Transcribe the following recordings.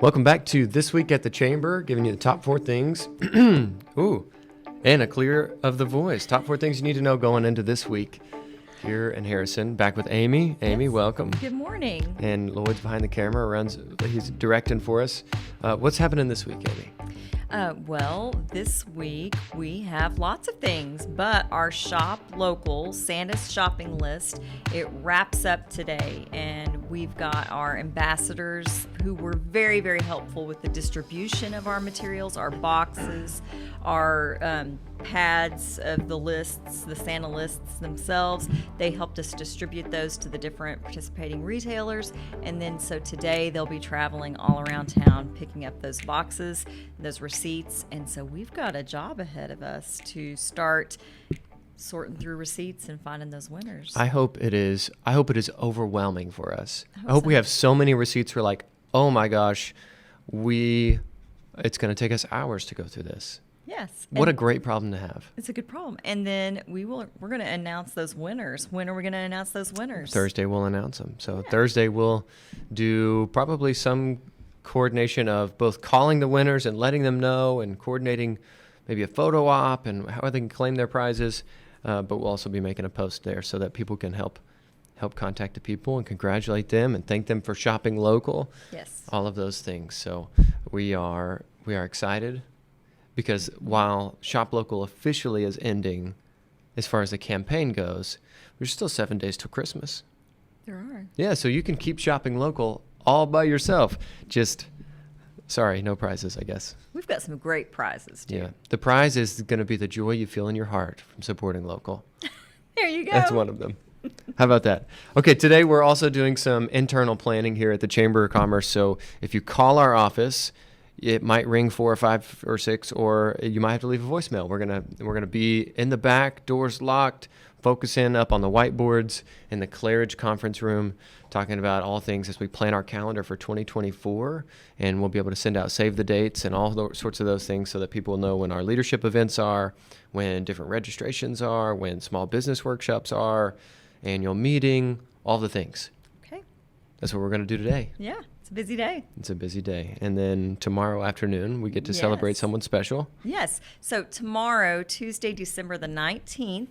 Welcome back to This Week at the Chamber, giving you the top 4 things. Ooh, and a clear of the voice. Top 4 things you need to know going into this week here in Harrison. Back with Amy. Amy, Yes. welcome. Good morning. And Lloyd's behind the camera, he's directing for us. What's happening this week, Amy? Well, this week we have lots of things, but our shop local Santa's shopping list, it wraps up today, and we've got our ambassadors who were very, very helpful with the distribution of our materials, our boxes, our pads of the lists, the Santa lists themselves. They helped us distribute those to the different participating retailers. And then so today they'll be traveling all around town picking up those boxes, those receipts. And so we've got a job ahead of us to start sorting through receipts and finding those winners. I hope it is overwhelming for us. I hope so. we have so many receipts we're like, oh my gosh, it's going to take us hours to go through this. Yes. What a great problem to have. It's a good problem. And then we're going to announce those winners. When are we going to announce those winners? Thursday we'll announce them. So Thursday we'll do probably some coordination of both calling the winners and letting them know and coordinating maybe a photo op and how they can claim their prizes. But we'll also be making a post there so that people can help contact the people and congratulate them and thank them for shopping local. Yes. All of those things. So we are excited. Because while Shop Local officially is ending, as far as the campaign goes, there's still 7 days till Christmas. There are. Yeah, so you can keep shopping local all by yourself. Sorry, no prizes, I guess. We've got some great prizes, too. Yeah, the prize is going to be the joy you feel in your heart from supporting local. There you go. That's one of them. How about that? Okay, today we're also doing some internal planning here at the Chamber of Commerce. So if you call our office, it might ring 4 or 5 or 6, or you might have to leave a voicemail. We're gonna be in the back, doors locked, focusing up on the whiteboards in the Claridge conference room, talking about all things as we plan our calendar for 2024. And we'll be able to send out save the dates and all sorts of those things so that people know when our leadership events are, when different registrations are, when small business workshops are, annual meeting, all the things. Okay. That's what we're gonna do today. Yeah. It's a busy day. It's a busy day. And then tomorrow afternoon, we get to celebrate someone special. Yes. So tomorrow, Tuesday, December the 19th,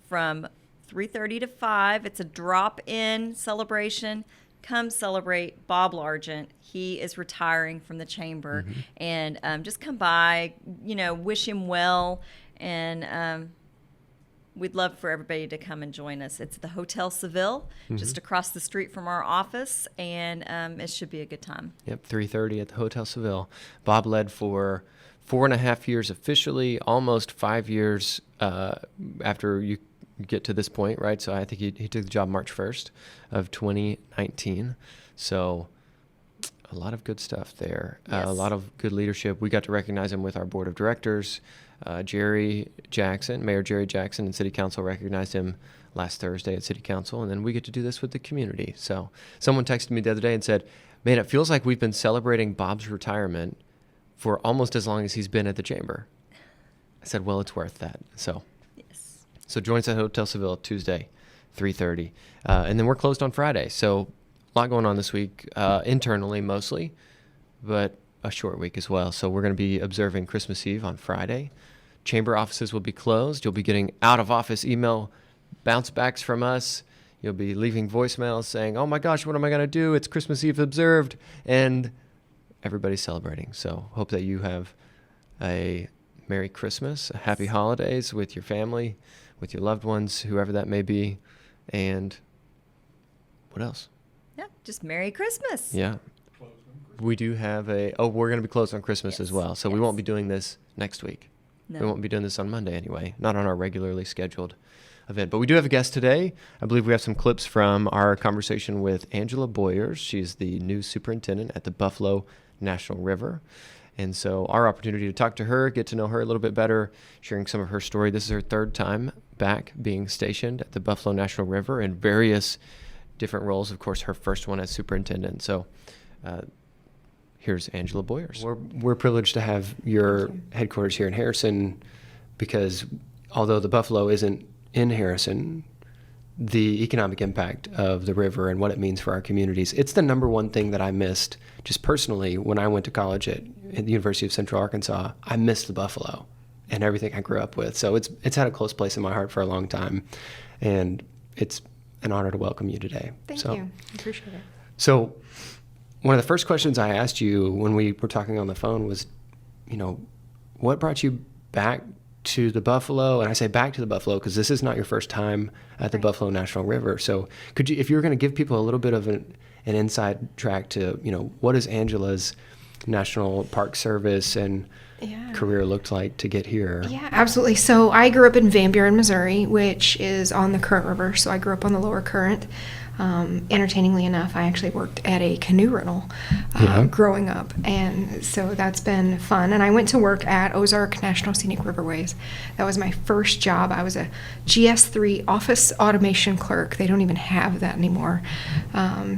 from 3:30 to 5, it's a drop-in celebration. Come celebrate Bob Largent. He is retiring from the chamber. Mm-hmm. And just come by, wish him well. And we'd love for everybody to come and join us. It's at the Hotel Seville, just across the street from our office, and it should be a good time. Yep, 3:30 at the Hotel Seville. Bob led for 4.5 years officially, almost 5 years after you get to this point, right? So I think he took the job March 1st of 2019. So a lot of good stuff there. Yes. A lot of good leadership. We got to recognize him with our board of directors. Mayor Jerry Jackson and City Council recognized him last Thursday at City Council, and then we get to do this with the community. So someone texted me the other day and said, man, it feels like we've been celebrating Bob's retirement for almost as long as he's been at the Chamber. I said, well, it's worth that. So join us at Hotel Seville Tuesday, 3:30. And then we're closed on Friday. So a lot going on this week, internally mostly, but a short week as well. So we're going to be observing Christmas Eve on Friday. Chamber offices will be closed. You'll be getting out-of-office email bounce backs from us. You'll be leaving voicemails saying, oh my gosh, what am I going to do? It's Christmas Eve observed. And everybody's celebrating. So hope that you have a Merry Christmas, a Happy Holidays with your family, with your loved ones, whoever that may be. And what else? Yeah, just Merry Christmas. Yeah. We do have we're going to be closed on Christmas as well. So we won't be doing this next week. No. We won't be doing this on Monday anyway, not on our regularly scheduled event. But we do have a guest today. I believe we have some clips from our conversation with Angela Boyers. She's the new superintendent at the Buffalo National River. And so our opportunity to talk to her, get to know her a little bit better, sharing some of her story. This is her 3rd time back being stationed at the Buffalo National River in various different roles. Of course, her first one as superintendent. So here's Angela Boyers. We're privileged to have your headquarters here in Harrison because although the Buffalo isn't in Harrison, the economic impact of the river and what it means for our communities. It's the number one thing that I missed just personally when I went to college at the University of Central Arkansas. I missed the buffalo and everything I grew up with. So it's had a close place in my heart for a long time. And it's an honor to welcome you today. Thank you. I appreciate it. So one of the first questions I asked you when we were talking on the phone was, what brought you back to the Buffalo? And I say back to the Buffalo because this is not your first time at the Buffalo National River. So could you, if you were going to give people a little bit of an inside track to, what is Angela's National Park Service and career looked like to get here? Yeah, absolutely. So I grew up in Van Buren, Missouri, which is on the Current River. So I grew up on the lower current. Entertainingly enough, I actually worked at a canoe rental growing up, and so that's been fun. And I went to work at Ozark National Scenic Riverways. That was my first job. I was a GS3 office automation clerk. They don't even have that anymore,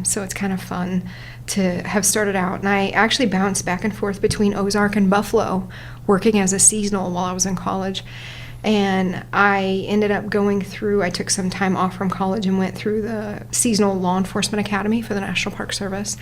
so it's kind of fun to have started out. And I actually bounced back and forth between Ozark and Buffalo, working as a seasonal while I was in college. And I ended up I took some time off from college and went through the Seasonal Law Enforcement Academy for the National Park Service.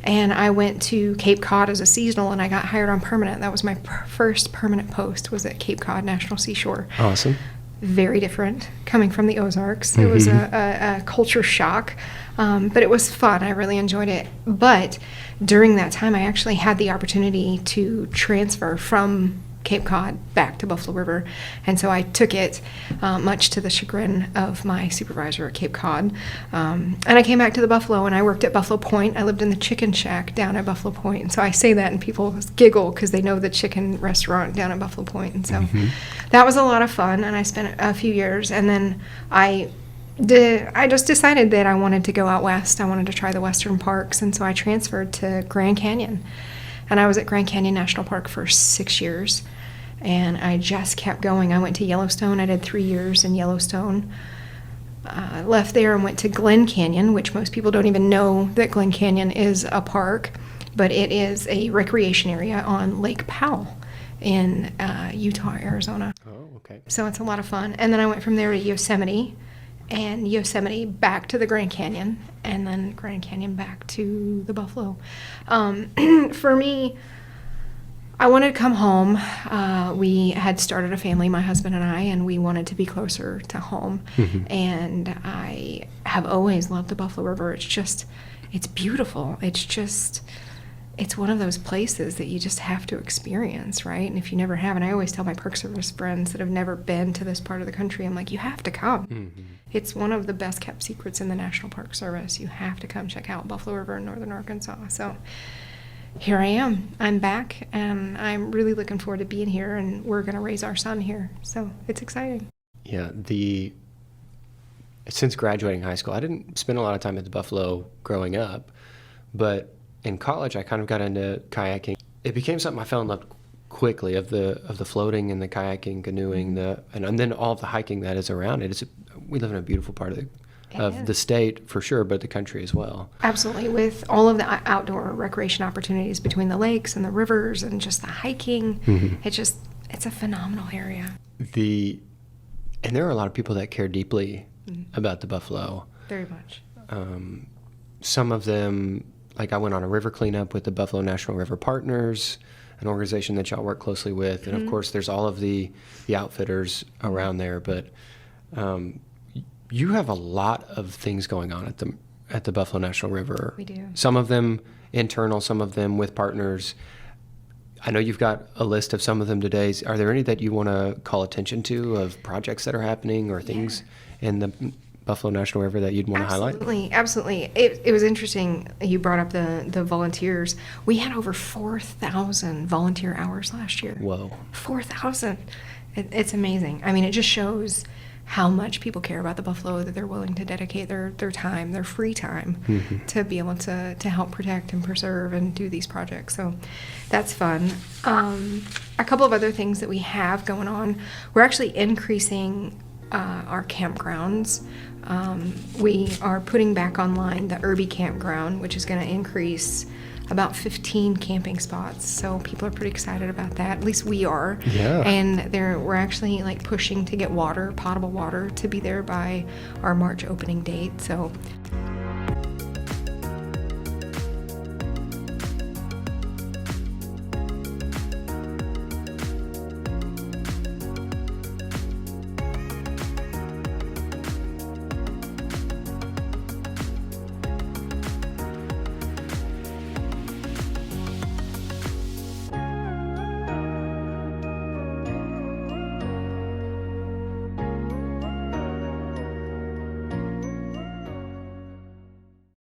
And I went to Cape Cod as a seasonal, and I got hired on permanent. That was my first permanent post, was at Cape Cod National Seashore. Awesome. Very different coming from the Ozarks. It was a culture shock, but it was fun. I really enjoyed it. But during that time, I actually had the opportunity to transfer from Cape Cod back to Buffalo River, and so I took it, much to the chagrin of my supervisor at Cape Cod, and I came back to the Buffalo, and I worked at Buffalo Point. I lived in the chicken shack down at Buffalo Point, and so I say that and people giggle because they know the chicken restaurant down at Buffalo Point, and so that was a lot of fun, and I spent a few years, and then I just decided that I wanted to go out west. I wanted to try the western parks, and so I transferred to Grand Canyon. And I was at Grand Canyon National Park for 6 years, and I just kept going. I went to Yellowstone. I did 3 years in Yellowstone. Left there and went to Glen Canyon, which most people don't even know that Glen Canyon is a park, but it is a recreation area on Lake Powell in Utah, Arizona. Oh, okay. So it's a lot of fun. And then I went from there to Yosemite, and Yosemite back to the Grand Canyon, and then Grand Canyon back to the Buffalo. For me, I wanted to come home. We had started a family, my husband and I, and we wanted to be closer to home. And I have always loved the Buffalo River. It's beautiful. It's one of those places that you just have to experience, right? And if you never have, and I always tell my Park Service friends that have never been to this part of the country, I'm like, you have to come. It's one of the best kept secrets in the National Park Service. You have to come check out Buffalo River in northern Arkansas. So here I am. I'm back, and I'm really looking forward to being here, and we're going to raise our son here. So it's exciting. Yeah, since graduating high school, I didn't spend a lot of time at the Buffalo growing up, but in college, I kind of got into kayaking. It became something I fell in love quickly of the floating and the kayaking, canoeing, and then all of the hiking that is around it. We live in a beautiful part of the state for sure, but the country as well. Absolutely, with all of the outdoor recreation opportunities between the lakes and the rivers and just the hiking, it's a phenomenal area. And there are a lot of people that care deeply about the Buffalo. Very much. Some of them. Like I went on a river cleanup with the Buffalo National River Partners, an organization that y'all work closely with. And of course, there's all of the outfitters around there. But you have a lot of things going on at the Buffalo National River. We do. Some of them internal, some of them with partners. I know you've got a list of some of them today. Are there any that you want to call attention to of projects that are happening or things in the Buffalo National River that you'd want to highlight? Absolutely. It was interesting you brought up the volunteers. We had over 4,000 volunteer hours last year. Whoa. 4,000. It's amazing. I mean, it just shows how much people care about the buffalo, that they're willing to dedicate their time, their free time, to be able to help protect and preserve and do these projects. So that's fun. A couple of other things that we have going on. We're actually increasing our campgrounds. We are putting back online the Irby campground, which is going to increase about 15 camping spots. So people are pretty excited about that. At least we are. Yeah. And we're actually like pushing to get water, potable water, to be there by our March opening date. So